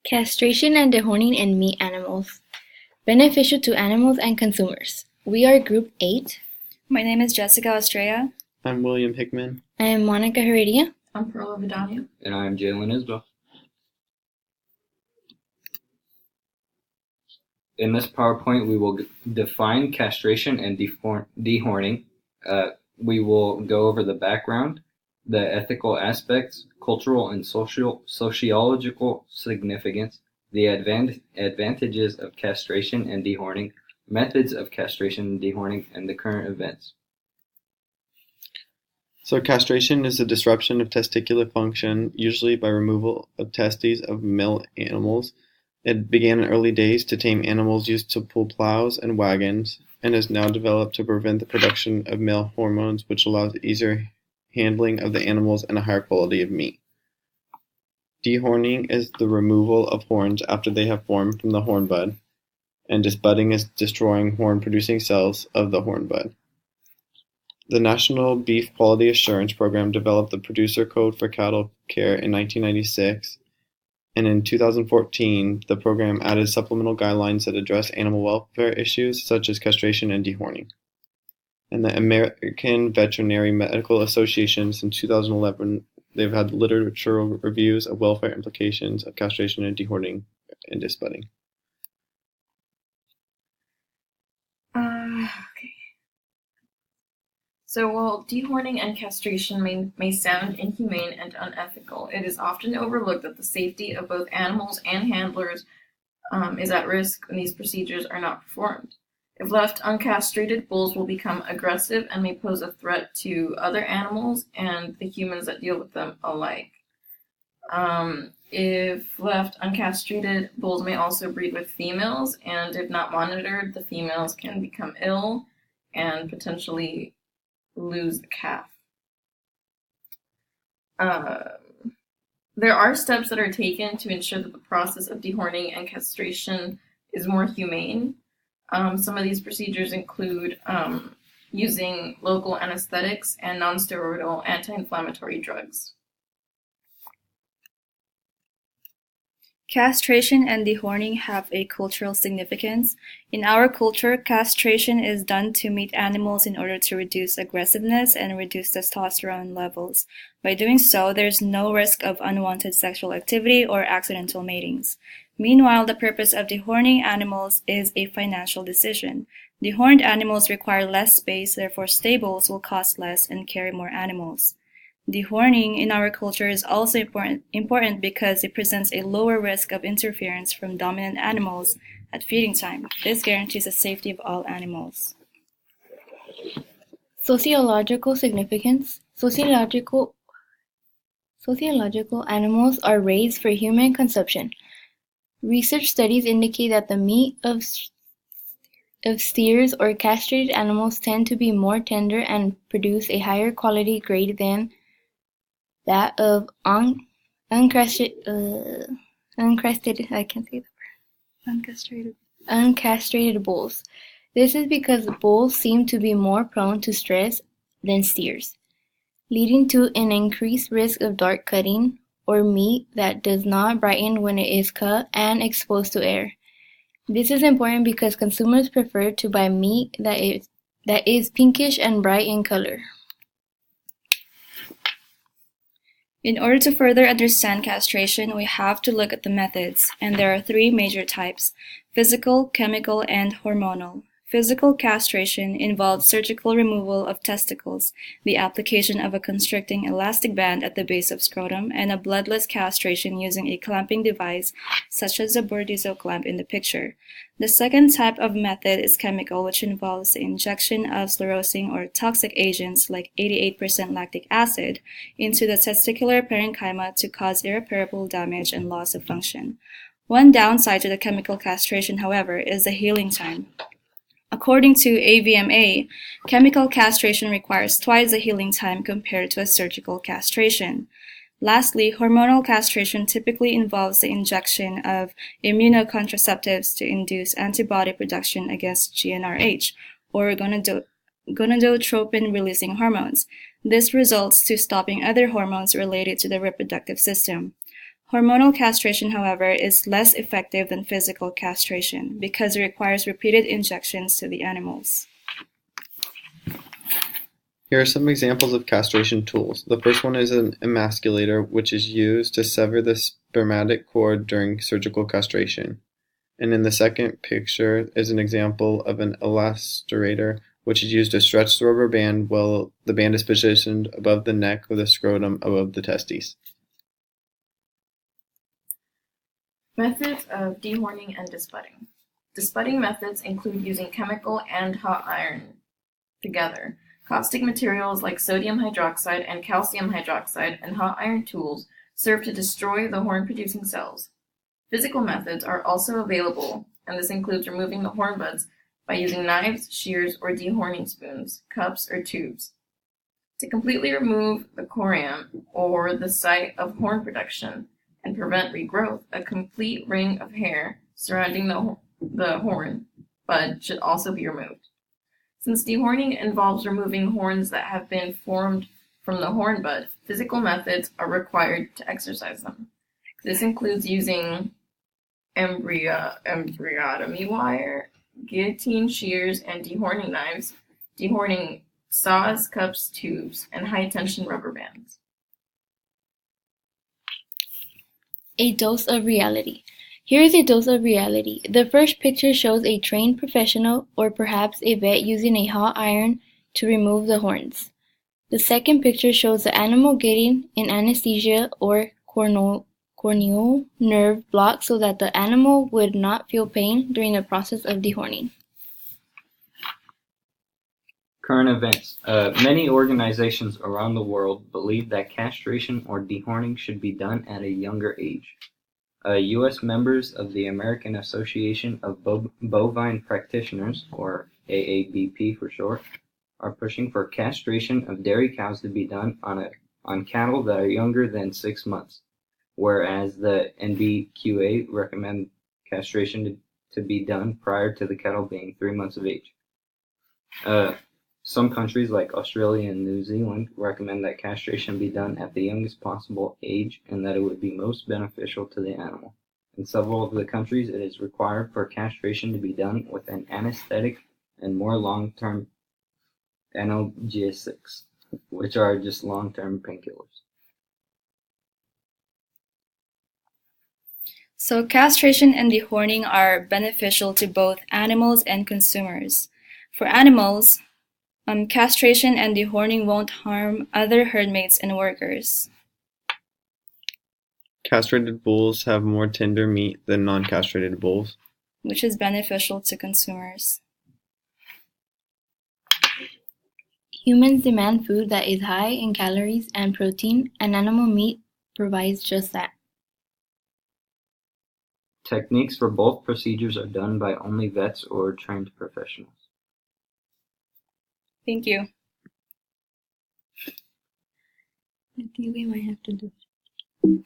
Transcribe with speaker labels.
Speaker 1: Castration and dehorning in meat animals. Beneficial to animals and consumers. We are Group 8.
Speaker 2: My name is Jessica Estrella.
Speaker 3: I'm William Hickman.
Speaker 1: I am Monica Heredia.
Speaker 4: I'm Perla Vidania.
Speaker 5: And I'm Jalen Isbell. In this PowerPoint, we will define castration and dehorning. We will go over the background, the ethical aspects, cultural and sociological significance, the advantages of castration and dehorning, methods of castration and dehorning, and the current events.
Speaker 3: So castration is a disruption of testicular function, usually by removal of testes of male animals. It began in early days to tame animals used to pull plows and wagons, and is now developed to prevent the production of male hormones, which allows easier handling of the animals and a higher quality of meat. Dehorning is the removal of horns after they have formed from the horn bud, and disbudding is destroying horn-producing cells of the horn bud. The National Beef Quality Assurance Program developed the Producer Code for Cattle Care in 1996, and in 2014, the program added supplemental guidelines that address animal welfare issues such as castration and dehorning. And the American Veterinary Medical Association, since 2011, they've had literature reviews of welfare implications of castration and dehorning and disbudding.
Speaker 4: Okay. So while dehorning and castration may sound inhumane and unethical, it is often overlooked that the safety of both animals and handlers is at risk when these procedures are not performed. If left uncastrated, bulls will become aggressive and may pose a threat to other animals and the humans that deal with them alike. If left uncastrated, bulls may also breed with females, and if not monitored, the females can become ill and potentially lose the calf. There are steps that are taken to ensure that the process of dehorning and castration is more humane. Some of these procedures include using local anesthetics and non-steroidal anti-inflammatory drugs.
Speaker 2: Castration and dehorning have a cultural significance. In our culture, castration is done to meat animals in order to reduce aggressiveness and reduce testosterone levels. By doing so, there's no risk of unwanted sexual activity or accidental matings. Meanwhile, the purpose of dehorning animals is a financial decision. Dehorned animals require less space, therefore stables will cost less and carry more animals. Dehorning in our culture is also important because it presents a lower risk of interference from dominant animals at feeding time. This guarantees the safety of all animals.
Speaker 1: Sociological significance. Sociological animals are raised for human consumption. Research studies indicate that the meat of steers or castrated animals tend to be more tender and produce a higher quality grade than that of uncastrated bulls. This is because bulls seem to be more prone to stress than steers, leading to an increased risk of dark cutting or meat that does not brighten when it is cut and exposed to air. This is important because consumers prefer to buy meat that is pinkish and bright in color.
Speaker 2: In order to further understand castration, we have to look at the methods, and there are three major types: physical, chemical, and hormonal. Physical castration involves surgical removal of testicles, the application of a constricting elastic band at the base of scrotum, and a bloodless castration using a clamping device such as the Bordizo clamp in the picture. The second type of method is chemical, which involves the injection of sclerosing or toxic agents like 88% lactic acid into the testicular parenchyma to cause irreparable damage and loss of function. One downside to the chemical castration, however, is the healing time. According to AVMA, chemical castration requires twice the healing time compared to a surgical castration. Lastly, hormonal castration typically involves the injection of immunocontraceptives to induce antibody production against GnRH, or gonadotropin-releasing hormones. This results to stopping other hormones related to the reproductive system. Hormonal castration, however, is less effective than physical castration because it requires repeated injections to the animals.
Speaker 3: Here are some examples of castration tools. The first one is an emasculator, which is used to sever the spermatic cord during surgical castration. And in the second picture is an example of an elasterator, which is used to stretch the rubber band while the band is positioned above the neck with the scrotum above the testes.
Speaker 4: Methods of dehorning and disbudding. Disbudding methods include using chemical and hot iron together. Caustic materials like sodium hydroxide and calcium hydroxide and hot iron tools serve to destroy the horn-producing cells. Physical methods are also available, and this includes removing the horn buds by using knives, shears, or dehorning spoons, cups, or tubes. To completely remove the corium, or the site of horn production, and prevent regrowth, a complete ring of hair surrounding the horn bud should also be removed. Since dehorning involves removing horns that have been formed from the horn bud, physical methods are required to exercise them. This includes using embryotomy wire, guillotine shears, and dehorning knives, dehorning saws, cups, tubes, and high-tension rubber bands.
Speaker 1: A dose of reality. Here is a dose of reality. The first picture shows a trained professional or perhaps a vet using a hot iron to remove the horns. The second picture shows the animal getting an anesthesia or corneal nerve block so that the animal would not feel pain during the process of dehorning.
Speaker 5: Current events. Many organizations around the world believe that castration or dehorning should be done at a younger age. U.S. members of the American Association of Bovine Practitioners, or AABP for short, are pushing for castration of dairy cows to be done on cattle that are younger than 6 months, whereas the NBQA recommend castration to be done prior to the cattle being 3 months of age. Some countries like Australia and New Zealand recommend that castration be done at the youngest possible age and that it would be most beneficial to the animal. In several of the countries, it is required for castration to be done with an anesthetic and more long-term analgesics, which are just long-term painkillers.
Speaker 2: So castration and dehorning are beneficial to both animals and consumers. For animals, castration and dehorning won't harm other herdmates and workers.
Speaker 3: Castrated bulls have more tender meat than non-castrated bulls,
Speaker 2: which is beneficial to consumers.
Speaker 1: Humans demand food that is high in calories and protein, and animal meat provides just that.
Speaker 5: Techniques for both procedures are done by only vets or trained professionals.
Speaker 2: Thank you.
Speaker 1: I think we might have to do it.